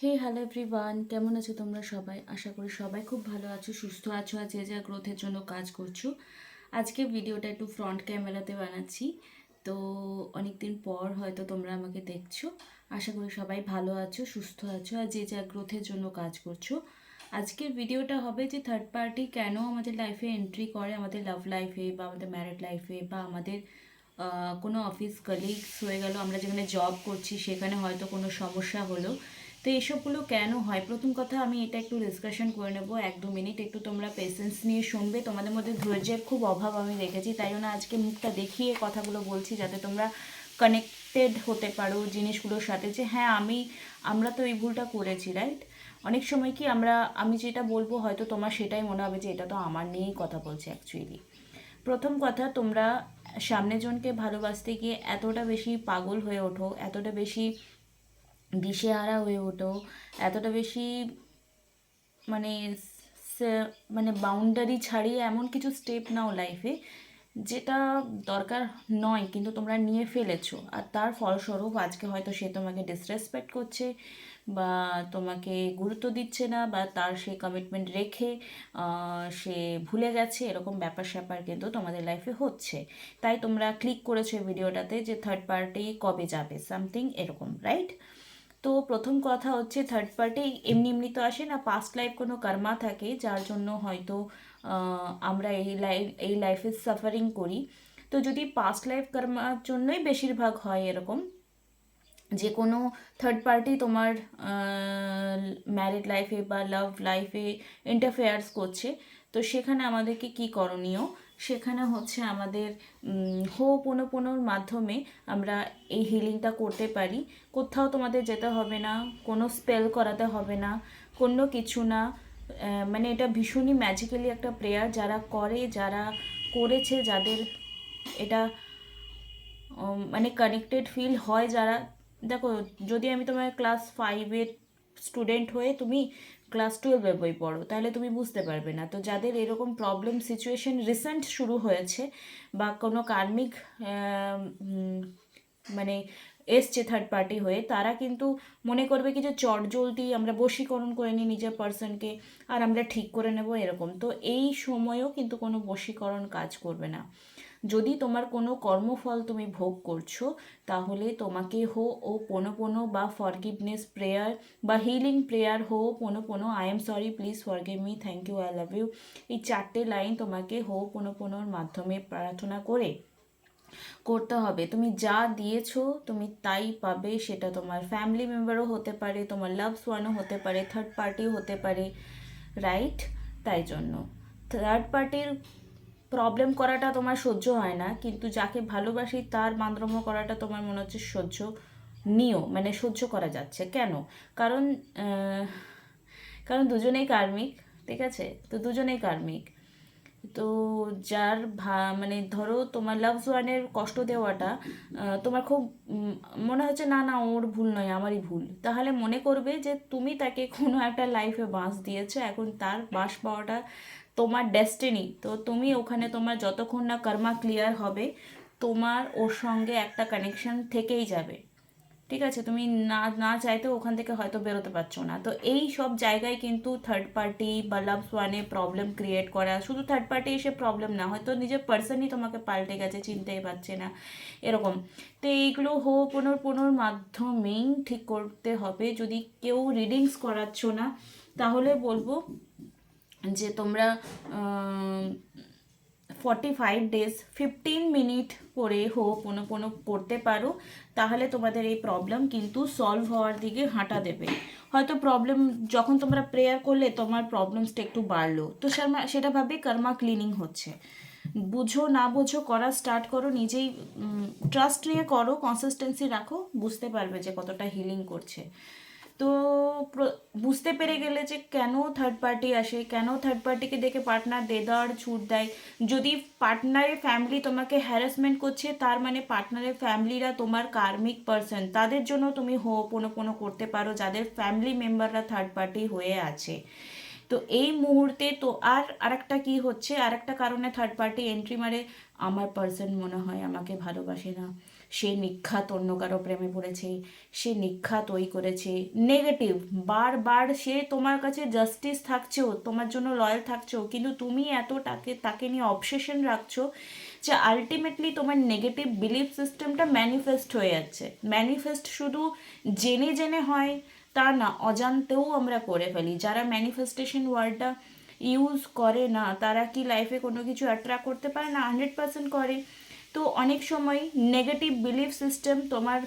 হে hello everyone, কেমন আছো তোমরা সবাই? আশা করি সবাই খুব ভালো আছো, সুস্থ আছো আর যে যা গ্রোথের জন্য কাজ করছো। আজকে ভিডিওটা একটু ফ্রন্ট ক্যামেরাতে বানাচ্ছি। তো অনেক দিন পর হয়তো তোমরা আমাকে দেখছো। আশা করি সবাই ভালো আছো, সুস্থ আছো আর যে যা গ্রোথের জন্য কাজ করছো। আজকের ভিডিওটা হবে যে থার্ড পার্টি কেন আমাদের লাইফে এন্ট্রি করে, আমাদের লাভ লাইফে বা আমাদের ম্যারিড লাইফে বা আমাদের কোনো অফিস কলিগস হয়ে গেল, আমরা যেখানে জব করছি সেখানে হয়তো কোনো সমস্যা হলো। তো এইসবগুলো কেন হয়, প্রথম কথা আমি এটা একটু ডিসকাশন করে নেবো 1-2 মিনিট। একটু তোমরা পেশেন্স নিয়ে শুনবে, তোমাদের মধ্যে ধৈর্যের খুব অভাব আমি দেখেছি, তাই জন্য আজকে মুখটা দেখিয়ে কথাগুলো বলছি যাতে তোমরা কানেক্টেড হতে পারো জিনিসগুলোর সাথে, যে হ্যাঁ আমরা তো এই ভুলটা করেছি, রাইট? অনেক সময় কি আমি যেটা বলবো হয়তো তোমার সেটাই মনে হবে যে এটা তো আমার নিয়েই কথা বলছে অ্যাকচুয়ালি। প্রথম কথা, তোমরা সামনের জনকে ভালোবাসতে গিয়ে এতটা বেশি পাগল হয়ে ওঠো, এতটা বেশি দিশেহারা হয়ে ওঠো, এতটা বেশি মানে মানে বাউন্ডারি ছাড়িয়ে এমন কিছু স্টেপ নাও লাইফে যেটা দরকার নয় কিন্তু তোমরা নিয়ে ফেলেছো, আর তার ফলস্বরূপ আজকে হয়তো সে তোমাকে ডিসরেসপেক্ট করছে বা তোমাকে গুরুত্ব দিচ্ছে না, বা তার সে কমিটমেন্ট রেখে সে ভুলে গেছে, এরকম ব্যাপার স্যাপার কিন্তু তোমাদের লাইফে হচ্ছে। তাই তোমরা ক্লিক করেছো এই ভিডিওটাতে যে থার্ড পার্টি কবে যাবে, সামথিং এরকম, রাইট? তো প্রথম কথা হচ্ছে, থার্ড পার্টি এমনি এমনি তো আসে না, পাস্ট লাইফ কোনো কর্মা থাকে যার জন্য হয়তো আমরা এই লাইফে সাফারিং করি। তো যদি পাস্ট লাইফ কর্মার জন্যই বেশিরভাগ হয় এরকম, যে কোনো থার্ড পার্টি তোমার ম্যারিড লাইফে বা লাভ লাইফে ইন্টারফেয়ার্স করছে, তো সেখানে আমাদেরকে কি করণীয়? সেখানে হচ্ছে আমাদের হোপোনোপোনোর মাধ্যমে আমরা এই হিলিংটা করতে পারি। কোথাও তোমাদের যেতে হবে না, কোনো স্পেল করাতে হবে না, কোনো কিছু না। মানে এটা ভীষণই ম্যাজিক্যালি একটা প্রেয়ার, যারা করে, যারা করেছে, যাদের এটা মানে কানেক্টেড ফিল হয়, যারা দেখো, যদি আমি তোমার ক্লাস 5-এর স্টুডেন্ট হয়ে তুমি ক্লাস 12-এর বই পড়ো তাহলে তুমি বুঝতে পারবে না। তো যাদের এরকম প্রবলেম সিচুয়েশন রিসেন্ট শুরু হয়েছে বা কোনো কার্মিক মানে এসছে থার্ড পার্টি হয়ে, তারা কিন্তু মনে করবে কি যে চটজলদি আমরা বশীকরণ করে নিই নিজের পার্সনকে আর আমরা ঠিক করে নেব এরকম। তো এই সময়েও কিন্তু কোনো বশীকরণ কাজ করবে না। যদি তোমার কোনো কর্মফল তুমি ভোগ করছো, তাহলে তোমাকে হো ও পোনো বা ফরগিভনেস প্রেয়ার বা healing prayer Ho'oponopono I am sorry, please forgive me, thank you, I love you, এই 4টে লাইন তোমাকে হো পোনোর মাধ্যমে প্রার্থনা করে করতে হবে। তুমি যা দিয়েছো তুমি তাই পাবে, সেটা তোমার ফ্যামিলি মেম্বারও হতে পারে, তোমার লাভস ওয়ানও হতে পারে, থার্ড পার্টিও হতে পারে, রাইট? তাই জন্য থার্ড পার্টির প্রবলেম করাটা তোমার সহ্য হয় না, কিন্তু যাকে ভালোবাসি তার মানদ্রম্য করাটা তোমার মনে হচ্ছে সহ্য নিও, মানে সহ্য করা যাচ্ছে কেন? কারণ কারণ দুজনেই কার্মিক, ঠিক আছে? তো দুজনেই কার্মিক। তো যার মানে ধরো তোমার লাভস ওয়ানের কষ্ট দেওয়াটা তোমার খুব মনে হচ্ছে না না ওর ভুল নয় আমারই ভুল, তাহলে মনে করবে যে তুমি তাকে কোনো একটা লাইফে বাঁশ দিয়েছো, এখন তার বাঁশ পাওয়াটা তোমার ডেস্টিনি। তো তুমি ওখানে তোমার যতক্ষণ না কর্মা ক্লিয়ার হবে, তোমার ওর সঙ্গে একটা কানেকশন থেকেই যাবে, ঠিক আছে? তুমি না না চাইতেও ওখান থেকে হয়তো বেরোতে পারছো না। তো এই সব জায়গায় কিন্তু থার্ড পার্টি বা লাভস ওয়ানে প্রবলেম ক্রিয়েট করা, শুধু থার্ড পার্টি এসে প্রবলেম না, হয়তো নিজের পার্সনই তোমাকে পাল্টে গেছে, চিনতেই পারছে না, এরকম। তো এইগুলো পুনর মাধ্যমেই ঠিক করতে হবে। যদি কেউ রিডিংস করাচ্ছ না, তাহলে বলবো যে তোমরা 45 ডেজ 15 মিনিট করে হোপোনোপোনো করতে পারো, তাহলে তোমাদের এই প্রবলেম কিন্তু সলভ হওয়ার দিকে হাঁটা দেবে। হয়তো প্রবলেম যখন তোমরা প্রেয়ার করলে তোমার প্রবলেমসটা একটু বাড়লো, তো সেটা ভাবে কর্মা ক্লিনিং হচ্ছে। বুঝো না বুঝো করা স্টার্ট করো, নিজেই ট্রাস্ট নিয়ে করো, কনসিস্টেন্সি রাখো, বুঝতে পারবে যে কতটা হিলিং করছে। তো বুঝতে পেরে গেলে যে কেন থার্ড পার্টি আসে, কেন থার্ড পার্টিকে দেখে পার্টনার দেদার ছুট দেয়। যদি পার্টনারের ফ্যামিলি তোমাকে হ্যারাসমেন্ট করছে, তার মানে পার্টনারের ফ্যামিলিরা তোমার কার্মিক পার্সন, তাদের জন্য তুমি হোপোনোপোনো করতে পারো, যাদের ফ্যামিলি মেম্বাররা থার্ড পার্টি হয়ে আছে। তো এই মুহূর্তে তো আরেকটা কি হচ্ছে, আরেকটা কারণে থার্ড পার্টি এন্ট্রি মারে, আমার পার্সন মনে হয় আমাকে ভালোবাসে না, সে নিঘাত অন্য কারো প্রেমে পড়েছে, সে নিঘাত ওই করেছে, নেগেটিভ বারবার সে তোমার কাছে জাস্টিস থাকছেও, তোমার জন্য লয়াল থাকছেও, কিন্তু তুমি এত তাকে নিয়ে অবসেশন রাখছো যে আলটিমেটলি তোমার নেগেটিভ বিলিফ সিস্টেমটা ম্যানিফেস্ট হয়ে যাচ্ছে। ম্যানিফেস্ট শুধু জেনে জেনে হয় তা না, অজান্তেও আমরা করে ফেলি। যারা ম্যানিফেস্টেশন ওয়ার্ডটা ইউজ করে না তারা কি লাইফে কোনো কিছু অ্যাট্রাক্ট করতে পারে না? 100% করে। তো অনেক সময় নেগেটিভ বিলিফ সিস্টেম তোমার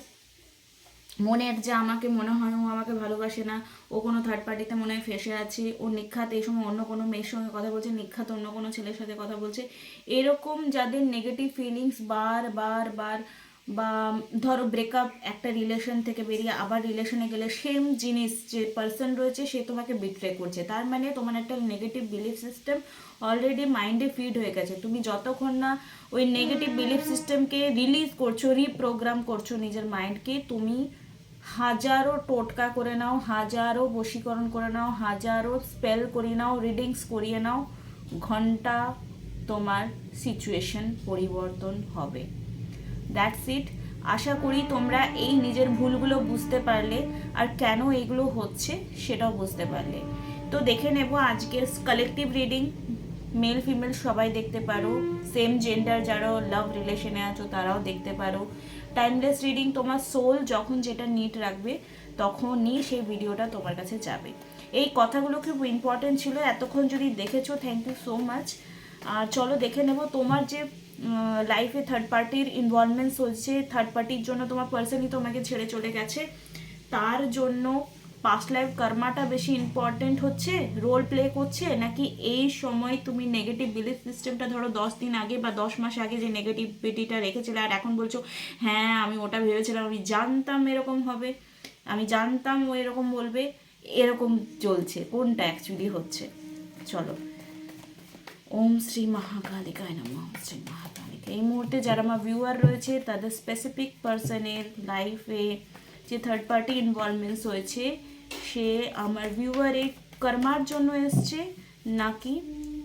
মনের, যে আমাকে মনে হয় ও আমাকে ভালোবাসে না, ও কোনো থার্ড পার্টিতে মনে হয় ফেসে আছে, ও নিখ্যাত এই সময় অন্য কোনো মেয়ের সঙ্গে কথা বলছে, নিখ্যাত অন্য কোনো ছেলের সাথে কথা বলছে, এরকম যাদের নেগেটিভ ফিলিংস বার বার বার, বা ধরো ব্রেকআপ, একটা রিলেশন থেকে বেরিয়ে আবার রিলেশনে গেলে সেম জিনিস যে পার্সন রয়েছে সে তোমাকে বিট্রে করছে, তার মানে তোমার একটা নেগেটিভ বিলিফ সিস্টেম অলরেডি মাইন্ডে ফিড হয়ে গেছে। তুমি যতক্ষণ না ওই নেগেটিভ বিলিফ সিস্টেমকে রিলিজ করছো, রিপ্রোগ্রাম করছো নিজের মাইন্ডকে, তুমি হাজারো টোটকা করে নাও, হাজারো বশীকরণ করে নাও, হাজারো স্পেল করিয়ে নাও, রিডিংস করিয়ে নাও, ঘন্টা তোমার সিচুয়েশন পরিবর্তন হবে। That's it. আশা করি তোমরা এই নিজের ভুলগুলো বুঝতে পারলে, আর কেন এইগুলো হচ্ছে সেটাও বুঝতে পারলে। তো দেখে নেব আজকের কালেকটিভ রিডিং। মেল ফিমেল সবাই দেখতে পারো, সেম জেন্ডার যারা লাভ রিলেশনে আছো তারাও দেখতে পারো। টাইমলেস রিডিং, তোমার সোল যখন যেটা নিড রাখবে তখনই সেই ভিডিওটা তোমার কাছে যাবে। এই কথাগুলো খুব ইম্পর্টেন্ট ছিল, এতক্ষণ যদি দেখেছো থ্যাংক ইউ সো মাচ। আর চলো দেখে নেব তোমার যে লাইফে থার্ড পার্টির ইনভলভমেন্টস হচ্ছে, থার্ড পার্টির জন্য তোমার পার্সনই তোমাকে ছেড়ে চলে গেছে, তার জন্য পাস্ট লাইফ কর্মাটা বেশি ইম্পর্টেন্ট হচ্ছে, রোল প্লে করছে, নাকি এই সময় তুমি নেগেটিভ বিলিফ সিস্টেমটা ধরো 10 দিন আগে বা 10 মাস আগে যে নেগেটিভিটিটা রেখেছিলে আর এখন বলছো হ্যাঁ আমি ওটা ভেবেছিলাম, আমি জানতাম এরকম হবে, আমি জানতাম ও এরকম বলবে, এরকম চলছে, কোনটা অ্যাকচুয়ালি হচ্ছে? চলো। ওম শ্রী মহাকালিকায় নমঃ। ওম শ্রী মহাকালিকা। এই মুহূর্তে যারা আমার ভিউয়ার রয়েছে তাদের স্পেসিফিক পার্সনের লাইফে যে থার্ড পার্টি ইনভলভমেন্টস হয়েছে সে আমার ভিউয়ারে কর্মার জন্য এসছে, নাকি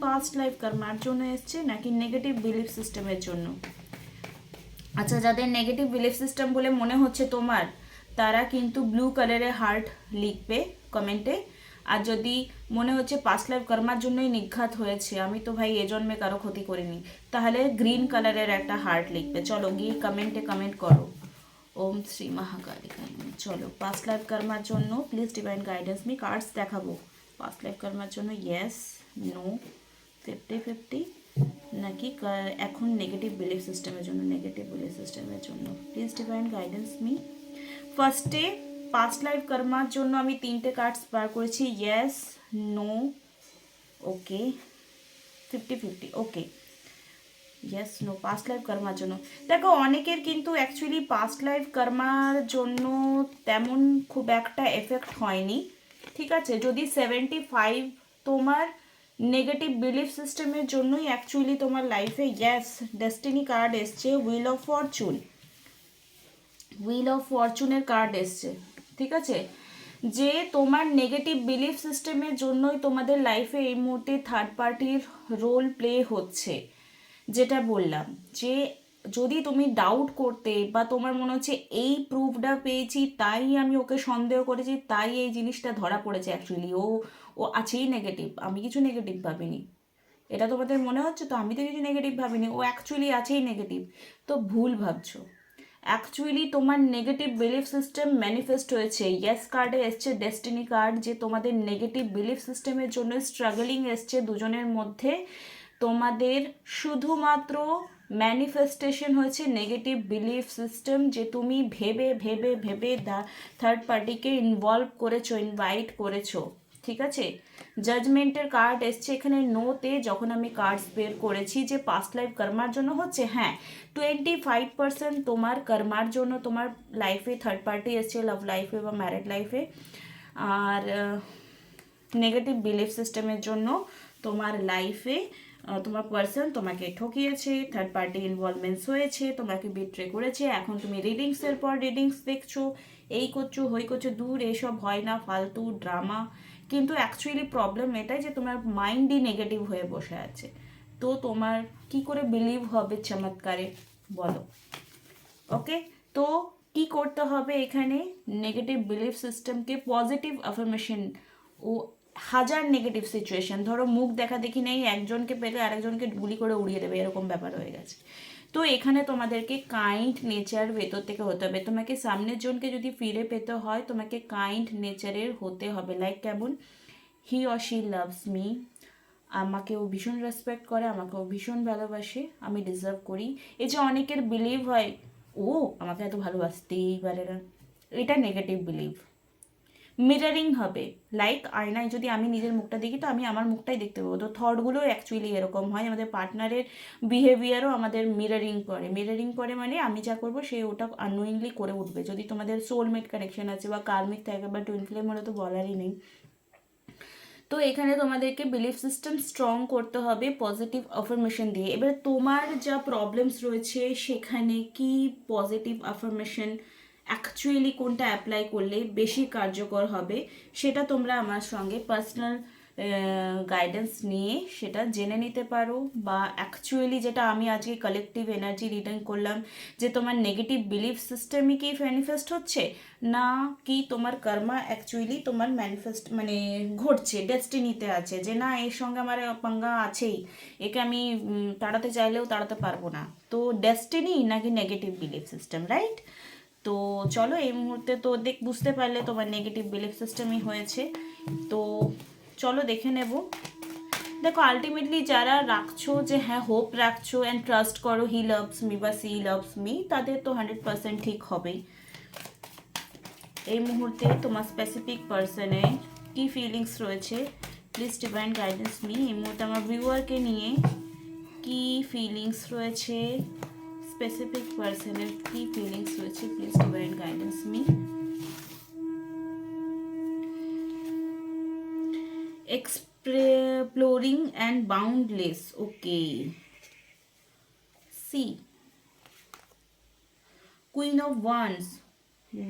পাস্ট লাইফ কর্মার জন্য এসছে, নাকি নেগেটিভ বিলিফ সিস্টেমের জন্য? আচ্ছা, যাদের নেগেটিভ বিলিফ সিস্টেম বলে মনে হচ্ছে তোমার, তারা কিন্তু ব্লু কালারের হার্ট লিখবে কমেন্টে। আর যদি মনে হচ্ছে পাস্ট লাইফ কর্মার জন্যই নিঘাত হয়েছে, আমি তো ভাই এ জন্মে কারো ক্ষতি করিনি, তাহলে গ্রিন কালারের একটা হার্ট লিখবে। চলো গিয়ে কমেন্টে কমেন্ট করো। ওম শ্রী মহাকালিকায় নমঃ। চলো পাস্ট লাইফ কর্মার জন্য প্লিজ ডিভাইন গাইডেন্স, আমি কার্ডস দেখাবো। পাস্ট লাইফ কর্মার জন্য ইয়েস, নো, 50-50, নাকি এখন নেগেটিভ বিলিফ সিস্টেমের জন্য? নেগেটিভ বিলিফ সিস্টেমের জন্য প্লিজ ডিভাইন গাইডেন্স মি। ফার্স্টে পাস্ট লাইফ কর্মার জন্য আমি 3টে কার্ডস বার করেছি, ইয়েস, নো, ওকে, 50-50, ওকে, ইয়েস, নো, পাস্ট লাইফ কর্মার জন্য। দেখো অনেকের কিন্তু অ্যাকচুয়ালি পাস্ট লাইফ কর্মার জন্য তেমন খুব একটা এফেক্ট হয়নি, ঠিক আছে? যদি 75 তোমার নেগেটিভ বিলিফ সিস্টেমের জন্যই অ্যাকচুয়ালি তোমার লাইফে, ইয়েস, ডেস্টিনি কার্ড এসছে, wheel of fortune, wheel of ফরচুনের কার্ড এসছে, ঠিক আছে? যে তোমার নেগেটিভ বিলিফ সিস্টেমের জন্যই তোমাদের লাইফে এই মুহূর্তে থার্ড পার্টির রোল প্লে হচ্ছে। যেটা বললাম যে যদি তুমি ডাউট করতে বা তোমার মনে হচ্ছে এই প্রুফটা পেয়েছি তাই আমি ওকে সন্দেহ করেছি, তাই এই জিনিসটা ধরা পড়েছে, অ্যাকচুয়ালি ও আছেই নেগেটিভ, আমি কিছু নেগেটিভ ভাবিনি, এটা তোমাদের মনে হচ্ছে তো আমি তো কিছু নেগেটিভ ভাবিনি, ও অ্যাকচুয়ালি আছেই নেগেটিভ, তো ভুল ভাবছো। অ্যাকচুয়ালি তোমার নেগেটিভ বিলিফ সিস্টেম ম্যানিফেস্ট হয়েছে। ইয়েস কার্ডে এসছে ডেস্টিনি কার্ড, যে তোমাদের নেগেটিভ বিলিফ সিস্টেমের জন্য স্ট্রাগলিং এসছে দুজনের মধ্যে, তোমাদের শুধুমাত্র ম্যানিফেস্টেশন হয়েছে নেগেটিভ বিলিফ সিস্টেম, যে তুমি ভেবে ভেবে ভেবে থার্ড পার্টিকে ইনভলভ করেছো, ইনভাইট করেছো, ঠিক আছে? জাজমেন্টের কার্ড এসছে এখানে নোতে, যখন আমি কার্ডস বের করেছি যে পাস্ট লাইফ কর্মার জন্য হচ্ছে, হ্যাঁ 25% তোমার কর্মার জন্য তোমার লাইফে থার্ড পার্টি এসছে, লাভ লাইফে বা ম্যারিড লাইফে, আর নেগেটিভ বিলিফ সিস্টেমের জন্য তোমার লাইফে তোমার পার্সন তোমাকে ঠকিয়েছে, থার্ড পার্টি ইনভলভমেন্টস হয়েছে, তোমাকে বিট্রে করেছে। এখন তুমি রিডিংসের পর রিডিংস দেখছো, এই করছো হই করছো, দূর এসব হয় না, ফালতু ড্রামা। কিন্তু অ্যাকচুয়ালি প্রবলেম এটাই যে তোমার মাইন্ডই নেগেটিভ হয়ে বসে আছে, তো তোমার কি করে বিলিভ হবে চমৎকারে, বলো? ওকে, তো কি করতে হবে এখানে, নেগেটিভ বিলিফ সিস্টেমকে পজিটিভ অ্যাফার্মেশন ও হাজার নেগেটিভ সিচুয়েশন, ধরো মুখ দেখা দেখি নেই, একজনকে পেলে আরেকজনকে গুলি করে উড়িয়ে দেবে, এরকম ব্যাপার হয়ে গেছে। তো এখানে তোমাদেরকে কাইন্ড নেচার ভেতর থেকে হতে হবে। তোমাকে সামনের জনকে যদি ফিরে পেতে হয় তোমাকে কাইন্ড নেচারের হতে হবে। লাইক কেমন, he or she loves me, আমাকেও ভীষণ রেসপেক্ট করে, আমাকেও ভীষণ ভালোবাসে, আমি ডিজার্ভ করি। এই যে অনেকের বিলিভ হয়, ও আমাকে এত ভালোবাসতেই পারে না, এটা নেগেটিভ বিলিভ। মিরারিং হবে, লাইক আয়নায় যদি আমি নিজের মুখটা দেখি তো আমি আমার মুখটাই দেখতে পাবো। তো থটগুলো অ্যাকচুয়ালি এরকম হয়, আমাদের পার্টনারের বিহেভিয়ারও আমাদের মিরারিং করে। মিরারিং করে মানে আমি যা করবো সে ওটা আননোয়িংলি করে উঠবে। যদি তোমাদের সোলমেট কানেকশন আছে বা কার্মিক থাকে বা টুইন ফ্লেম হলে তো বলারই নেই। তো এখানে তোমাদেরকে বিলিফ সিস্টেম স্ট্রং করতে হবে পজিটিভ অ্যাফার্মেশন দিয়ে। এবার তোমার যা প্রবলেমস রয়েছে সেখানে কি পজিটিভ অ্যাফার্মেশন অ্যাকচুয়ালি কোনটা অ্যাপ্লাই করলে বেশি কার্যকর হবে সেটা তোমরা আমার সঙ্গে পার্সোনাল গাইডেন্স নিয়ে সেটা জেনে নিতে পারো। বা অ্যাকচুয়ালি যেটা আমি আজকে কালেকটিভ এনার্জি রিডিং করলাম, যে তোমার নেগেটিভ বিলিফ সিস্টেমই কি ম্যানিফেস্ট হচ্ছে, না কি তোমার কর্মা অ্যাকচুয়ালি তোমার ম্যানিফেস্ট মানে ঘটছে, ডেস্টিনিতে আছে, যে না এর সঙ্গে আমার পাঙ্গা আছেই, একে আমি তাড়াতে চাইলেও তাড়াতে পারবো না। তো ডেস্টিনি নাকি নেগেটিভ বিলিফ সিস্টেম, রাইট? তো চলো এই মুহূর্তে তো বুঝতে পারলে তোমার নেগেটিভ বিলিফ সিস্টেমই হয়েছে। তো চলো দেখে নেব। দেখো আলটিমেটলি যারা রাখছো যে হ্যাঁ হোপ রাখছো অ্যান্ড ট্রাস্ট করো হি লাভস মি বা সি লাভস মি, তাদের তো 100% ঠিক হবেই। এই মুহূর্তে তোমার স্পেসিফিক পার্সনে কি ফিলিংস রয়েছে, প্লিজ ডিভাইন গাইডেন্স মি। এই মুহূর্তে আমার ভিউয়ারকে নিয়ে কি ফিলিংস রয়েছে, স্পেসিফিক পার্সনের কি ফিলিংস রয়েছে, please divine guidance me. Exploring and boundless, okay. See, Queen of Wands,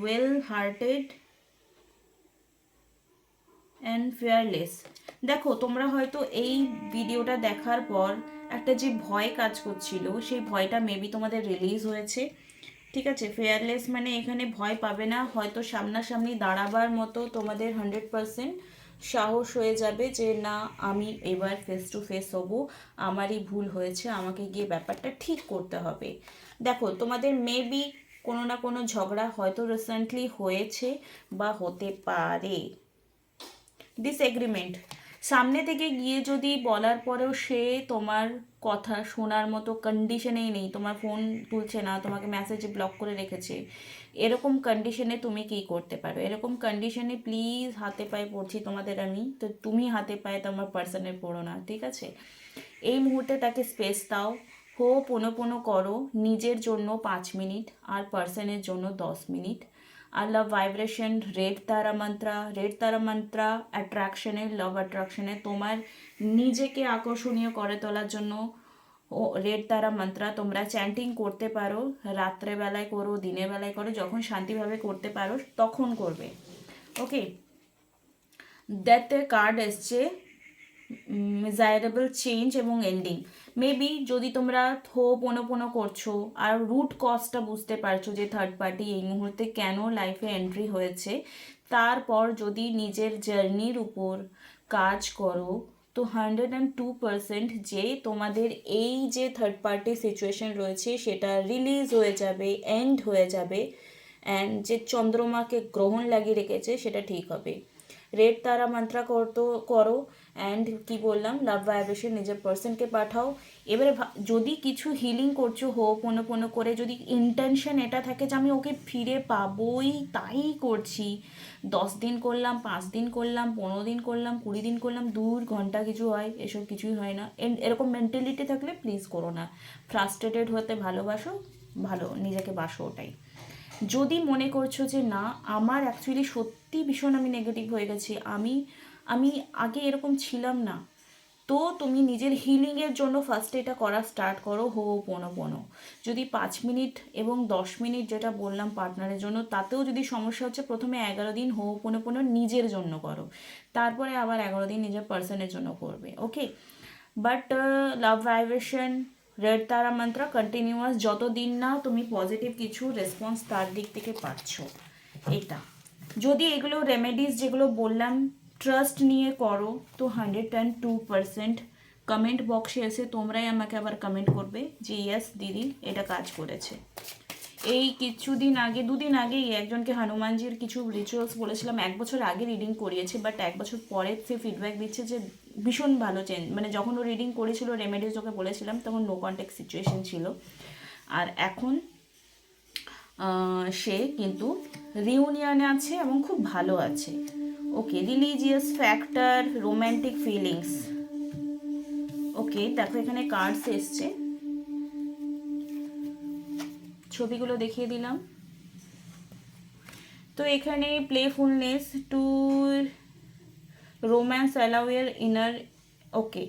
well hearted and fearless. দেখো তোমরা হয়তো এই ভিডিওটা দেখার পর একটা যে ভয় কাজ করছিল সেই ভয়টা মেবি তোমাদের রিলিজ হয়েছে, ঠিক আছে। ফেয়ারলেস মানে এখানে ভয় পাবে না, হয়তো সামনাসামনি দাঁড়াবার মতো তোমাদের 100% সাহস হয়ে যাবে যে না আমি এবার ফেস টু ফেস হব, আমারই ভুল হয়েছে, আমাকে গিয়ে ব্যাপারটা ঠিক করতে হবে। দেখো তোমাদের মেবি কোনো না কোনো ঝগড়া হয়তো রিসেন্টলি হয়েছে বা হতে পারে, ডিসএগ্রিমেন্ট। সামনে থেকে গিয়ে যদি বলার পরেও সে তোমার কথা শোনার মতো কন্ডিশনেই নেই, তোমার ফোন তুলছে না, তোমাকে মেসেজে ব্লক করে রেখেছে, এরকম কন্ডিশনে তুমি কি করতে পারো? এরকম কন্ডিশনে প্লিজ হাতে পায়ে পড়ছি তোমাদের আমি, তো তুমি হাতে পায়ে তোমার পার্সনের পড়ো না, ঠিক আছে। এই মুহূর্তে তাকে স্পেস দাও, হো পোনো করো নিজের জন্য 5 মিনিট আর পার্সনের জন্য 10 মিনিট। আর লাভ ভাইব্রেশন, রেড তারা মন্ত্রা অ্যাট্রাকশনে, লাভ অ্যাট্রাকশনে তোমার নিজেকে আকর্ষণীয় করে তোলার জন্য ও রেড তারা মন্ত্রা তোমরা চ্যান্টিং করতে পারো, রাত্রেবেলায় করো, দিনের বেলায় করো, যখন শান্তিভাবে করতে পারো তখন করবে, ওকে। দ্যাট কার্ড এসছে মেজারেবল চেঞ্জ এবং এন্ডিং। মেবি যদি তোমরা পোনো করছো আর রুট কজটা বুঝতে পারছো যে থার্ড পার্টি এই মুহূর্তে কেন লাইফে এন্ট্রি হয়েছে, তারপর যদি নিজের জার্নির উপর কাজ করো তো 102% যে তোমাদের এই যে থার্ড পার্টি সিচুয়েশন রয়েছে সেটা রিলিজ হয়ে যাবে, এন্ড হয়ে যাবে, অ্যান্ড যে চন্দ্রমাকে গ্রহণ লাগিয়ে রেখেছে সেটা ঠিক হবে। রেড তারা মন্ত্রা করো অ্যান্ড কি বললাম, লাভ ভাইব্রেশন নিজের পার্সনকে পাঠাও। এবারে যদি কিছু হিলিং করছো পোনো করে, যদি ইন্টেনশন এটা থাকে যে আমি ওকে ফিরে পাবোই তাই করছি, 10 দিন করলাম, 5 দিন করলাম, 15 দিন করলাম, 20 দিন করলাম, 2 ঘন্টা কিছু হয়, এসব কিছুই হয় না, এরকম মেন্টালিটি থাকলে প্লিজ করো না। ফ্রাস্ট্রেটেড হতে ভালোবাসো, ভালো নিজেকে বাসো, ওটাই। যদি মনে করছো যে না আমার অ্যাকচুয়ালি সত্যি ভীষণ আমি নেগেটিভ হয়ে গেছি, আমি আমি আগে এরকম ছিলাম না, তো তুমি নিজের হিলিংয়ের জন্য ফার্স্টে এটা করা স্টার্ট করো, পোনো। যদি 5 মিনিট এবং 10 মিনিট যেটা বললাম পার্টনারের জন্য, তাতেও যদি সমস্যা হচ্ছে প্রথমে 11 দিন পোনো নিজের জন্য করো, তারপরে আবার 11 দিন নিজের পার্সনের জন্য করবে, ওকে। বাট লাভ ভাইব্রেশন রেড তারা মন্ত্র কন্টিনিউয়াস যতদিন না তুমি পজিটিভ কিছু রেসপন্স তার দিক থেকে পাচ্ছ। এটা যদি এগুলো রেমেডিস যেগুলো বললাম ট্রাস্ট নিয়ে করো তো 102% কমেন্ট বক্সে এসে তোমরাই আমাকে আবার কমেন্ট করবে যে ইয়েস দিদি এটা কাজ করেছে। এই কিছুদিন আগে 2 দিন আগেই একজনকে হনুমানজির কিছু রিচুয়ালস বলেছিলাম, 1 বছর আগে রিডিং করিয়েছে, বাট 1 বছর পরে সে ফিডব্যাক দিচ্ছে যে ভীষণ ভালো চেঞ্জ। মানে যখন ও রিডিং করেছিল রেমেডিস ওকে বলেছিলাম তখন নো কন্ট্যাক্ট সিচুয়েশন ছিল, আর এখন সে কিন্তু রিউনিয়নে আছে এবং খুব ভালো আছে। ওকে, রিলিজিয়াস ফ্যাক্টর, রোম্যান্টিক ফিলিংস। ওকে দেখো এখানে কার্ডস এসছে, ছবিগুলো দেখিয়ে দিলাম। তো এখানে প্লেফুলনেস টু রোম্যান্স অ্যালাউ ইয়ার ইনার। ওকে,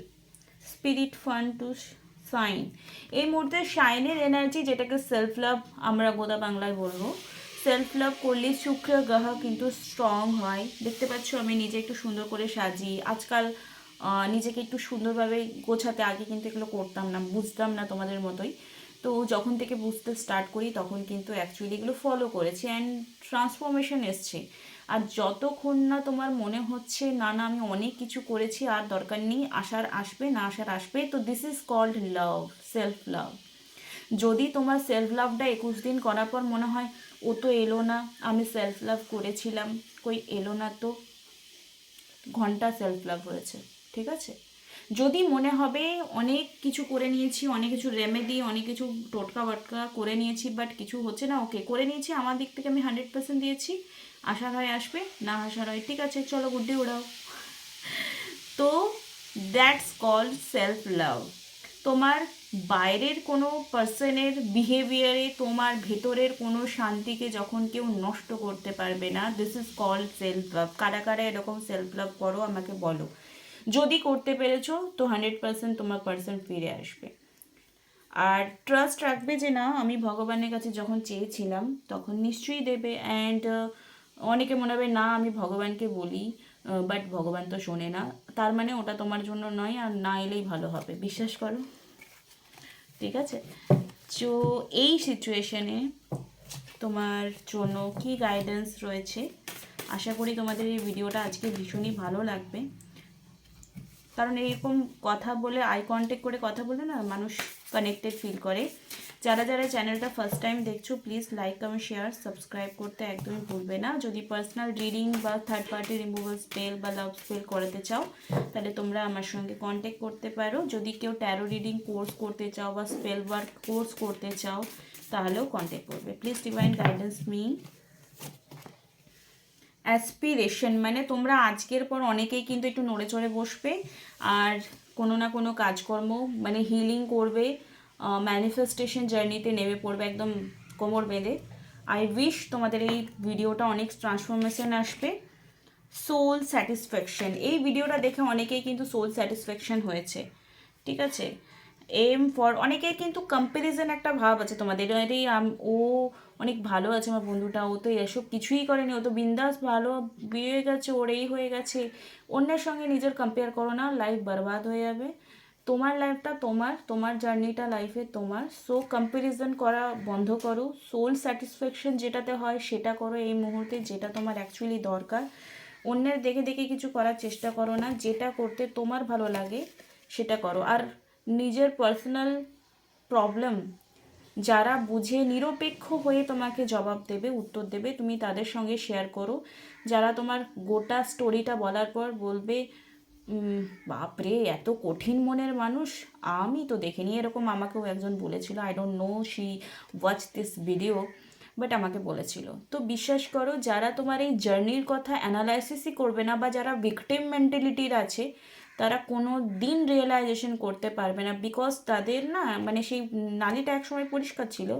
স্পিরিট ফান টু সাইন। এই মুহূর্তে শাইনের এনার্জি, যেটাকে সেলফ লাভ আমরা গোদা বাংলায় বলবো, সেলফ লাভ করলে শুক্র গ্রহ কিন্তু স্ট্রং হয়। দেখতে পাচ্ছ আমি নিজে একটু সুন্দর করে সাজিয়ে আজকাল নিজেকে একটু সুন্দরভাবে গোছাতে, আগে কিন্তু এগুলো করতাম না, বুঝতাম না তোমাদের মতোই। তো যখন থেকে বুঝতে স্টার্ট করি তখন কিন্তু অ্যাকচুয়ালি এগুলো ফলো করেছি অ্যান্ড ট্রান্সফরমেশন এসছে। আর যতক্ষণ না তোমার মনে হচ্ছে না না আমি অনেক কিছু করেছি আর দরকার নেই, আসার আসবে না আসার আসবে, তো this is called love, self love. যদি তোমার সেলফ লাভটা 21 দিন করার পর মনে হয় ও তো এলো না, আমি সেলফ লাভ করেছিলাম কই এলো না, তো ঘন্টা সেলফ লাভ হয়েছে, ঠিক আছে। যদি মনে হবে অনেক কিছু করে নিয়েছি, অনেক কিছু রেমেডি, অনেক কিছু টোটকা বাটকা করে নিয়েছি বাট কিছু হচ্ছে না, ওকে করে নিয়েছি, আমার দিক থেকে আমি 100% দিয়েছি, আশার হয় আসবে, না আশার হয় ঠিক আছে চলো গুড্ডি উড়াও। তো দ্যাটস কল্ড সেলফ লাভ। তোমার বাইরের কোনো পার্সনের বিহেভিয়ারে তোমার ভেতরের কোনো শান্তিকে যখন কেউ নষ্ট করতে পারবে না, this is called self love. কারা কারা এরকম সেলফ লাভ করো আমাকে বলো। যদি করতে পেরেছো তো 100% তোমার পার্সন ফিরে আসবে। আর ট্রাস্ট রাখবে যে না আমি ভগবানের কাছে যখন চেয়েছিলাম তখন নিশ্চয়ই দেবে। অ্যান্ড অনেকে মনে হবে না আমি ভগবানকে বলি বাট ভগবান তো শোনে না, তার মানে ওটা তোমার জন্য নয়, আর না এলেই ভালো হবে, বিশ্বাস করো, ঠিক আছে। তো এই সিচুয়েশনে তোমার জন্য কি গাইডেন্স রয়েছে, আশা করি তোমাদের এই ভিডিওটা আজকে ভীষণই ভালো লাগবে। কারণ এরকম কথা বলে আই কন্ট্যাক্ট করে কথা বলে না মানুষ কানেক্টেড ফিল করে। যারা যারা চ্যানেলটা ফার্স্ট টাইম দেখছো please like comment share subscribe করতে একদমই ভুলবে না। যদি পার্সোনাল রিডিং বা থার্ড পার্টি রিমুভাল স্পেল বা লাভ স্পেল করাতে চাও তাহলে তোমরা আমার সঙ্গে কন্ট্যাক্ট করতে পারো। যদি কেউ ট্যারো রিডিং কোর্স করতে চাও বা স্পেল ওয়ার্ক কোর্স করতে চাও তাহলেও কন্ট্যাক্ট করবে। Please divine guidance me. Aspiration মানে তোমরা আজকের পর অনেকেই কিন্তু একটু নড়ে চড়ে বসবে আর কোনো না কোনো কাজকর্ম মানে হিলিং করবে, ম্যানিফেস্টেশন জার্নিতে নেমে পড়বে একদম কোমর বেঁধে। আই উইশ তোমাদের এই ভিডিওটা অনেক ট্রান্সফরমেশন আসবে। সোল স্যাটিসফ্যাকশন, এই ভিডিওটা দেখে অনেকেই কিন্তু সোল স্যাটিসফ্যাকশন হয়েছে, ঠিক আছে। এম ফর অনেকের কিন্তু কম্প্যারিজন একটা ভাব আছে তোমাদের, আরে ও অনেক ভালো আছে আমার বন্ধুটা, ও তো এসব কিছুই করেনি, ও তো বিন্দাস ভালো বিয়ে হয়ে গেছে, ওর এই হয়ে গেছে। অন্যের সঙ্গে নিজের কম্পেয়ার করো না, লাইফ বরবাদ হয়ে যাবে। তোমার লাইফটা তোমার, তোমার জার্নিটা লাইফে তোমার। সো কম্প্যারিজন করা বন্ধ করো, সোল স্যাটিসফ্যাকশন যেটাতে হয় সেটা করো এই মুহূর্তে, যেটা তোমার অ্যাকচুয়ালি দরকার। অন্যের দেখে দেখে কিছু করার চেষ্টা করো না, যেটা করতে তোমার ভালো লাগে সেটা করো। আর নিজের পার্সোনাল প্রবলেম যারা বুঝে নিরপেক্ষ হয়ে তোমাকে জবাব দেবে, উত্তর দেবে, তুমি তাদের সঙ্গে শেয়ার করো। যারা তোমার গোটা স্টোরিটা বলার পর বলবে বাপরে এত কঠিন মনের মানুষ, আমি তো দেখিনি এরকম, আমাকেও একজন বলেছিল, I don't know she watch this video but আমাকে বলেছিল। তো বিশ্বাস করো যারা তোমার এই জার্নির কথা অ্যানালাইসিসই করবে না বা যারা ভিকটিম মেন্টালিটির আছে তারা কোনো দিন রিয়েলাইজেশন করতে পারবে না, বিকজ তাদের না মানে সেই নালিটা একসময় পরিষ্কার ছিল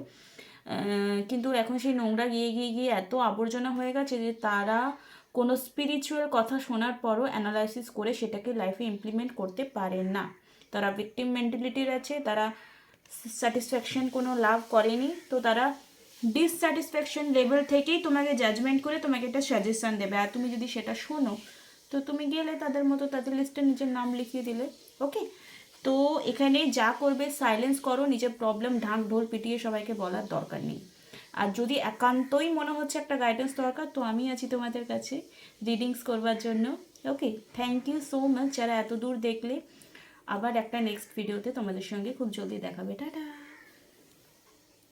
কিন্তু এখন সেই নোংরা গিয়ে গিয়ে গিয়ে এত আবর্জনা হয়ে গেছে যে তারা কোনো স্পিরিচুয়াল কথা শোনার পরও অ্যানালাইসিস করে সেটাকে লাইফে ইমপ্লিমেন্ট করতে পারে না। তারা ভিকটিম মেন্টালিটির আছে, তারা স্যাটিসফ্যাকশন কোনো লাভ করেনি, তো তারা ডিসস্যাটিসফ্যাকশন লেভেল থেকেই তোমাকে জাজমেন্ট করে তোমাকে একটা সাজেশান দেবে, আর তুমি যদি সেটা শোনো তো তুমি গেলে তাদের মতো তাদের লিস্টে নিজের নাম লিখিয়ে দিলে, ওকে। তো এখানে যা করবে সাইলেন্স করো, নিজের প্রবলেম ঢাক ঢোল পিটিয়ে সবাইকে বলার দরকার নেই। আর যদি একান্তই মনে হচ্ছে একটা গাইডেন্স দরকার, তো আমি আছি তোমাদের কাছে রিডিংস করবার জন্য। ওকে, থ্যাংক ইউ সো মাচ যারা এত দূর দেখলে। আবার একটা নেক্সট ভিডিওতে তোমাদের সঙ্গে খুব জলদি দেখাবে। টাটা।